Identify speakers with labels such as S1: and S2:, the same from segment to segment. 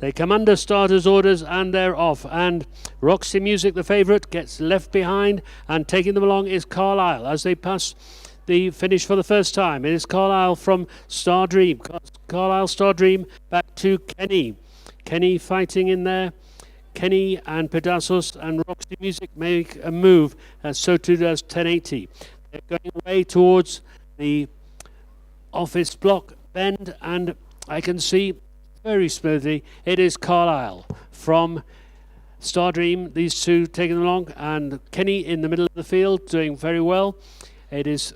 S1: They come under starters' orders and they're off. And Roxy Music, the favourite, gets left behind, and taking them along is Carlisle as they pass the finish for the first time. It is Carlisle from Star Dream. Carlisle Star Dream back to Kenny. Kenny fighting in there. Kenny and Pedasos and Roxy Music make a move, so too does 1080. They're going away towards the office block bend, and I can see very smoothly it is Carlisle from Star Dream. These two taking them along, and Kenny in the middle of the field doing very well. It is,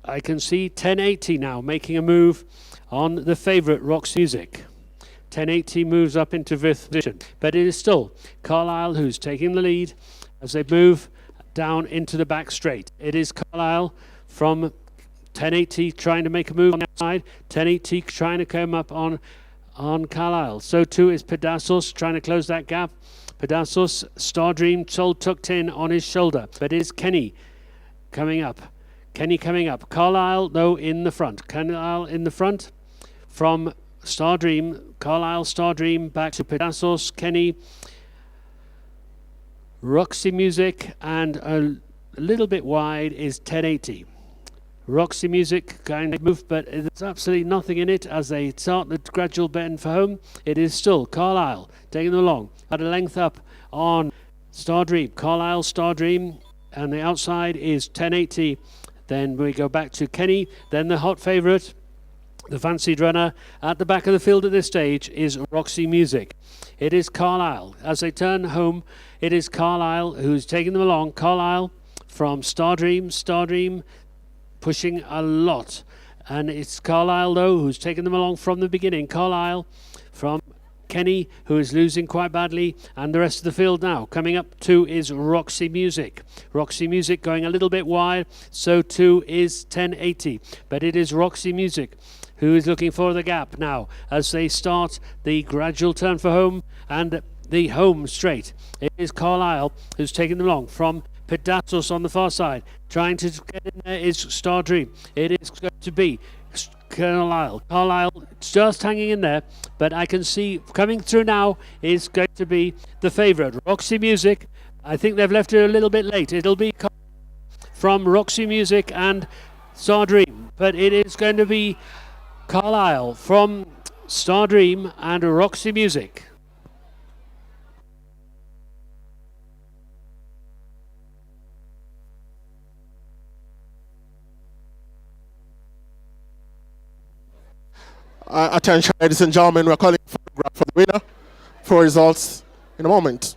S1: I can see 1080 now making a move on the favourite Roxy Music. 1080 moves up into fifth position, but it is still Carlisle who's taking the lead as they move down into the back straight. It is Carlisle from 1080 trying to make a move on the outside. 1080 trying to come up on Carlisle. So too is Pedasos trying to close that gap. Pedasos, Star Dream, tucked in on his shoulder, but it is Kenny coming up. Kenny coming up. Carlisle though in the front. Carlisle in the front from Star Dream. Carlisle, Star Dream, back to Pedasos, Kenny, Roxy Music, and a little bit wide is 1080. Roxy Music kind of move, but there's absolutely nothing in it as they start the gradual bend for home. It is still Carlisle taking them along at a length up on Star Dream. Carlisle, Star Dream, and the outside is 1080. Then we go back to Kenny, then the hot favourite, the fancied runner at the back of the field at this stage is Roxy Music. It is Carlisle. As they turn home, it is Carlisle who's taking them along. Carlisle from Star Dream pushing a lot. And it's Carlisle, though, who's taken them along from the beginning. Carlisle from Kenny, who is losing quite badly, and the rest of the field now. Coming up too is Roxy Music. Roxy Music going a little bit wide, so too is 1080. But it is Roxy Music who is looking for the gap now as they start the gradual turn for home and the home straight. It is Carlisle who's taking them along from Pedasos on the far side. Trying to get in there is Star Dream. It is going to be Carlisle. Carlisle just hanging in there, but I can see coming through now is going to be the favourite, Roxy Music. I think they've left it a little bit late. It'll be from Roxy Music and Star Dream, but it is going to be Carlisle from Star Dream and Roxy Music.
S2: Attention, ladies and gentlemen, we're calling for the winner for results in a moment.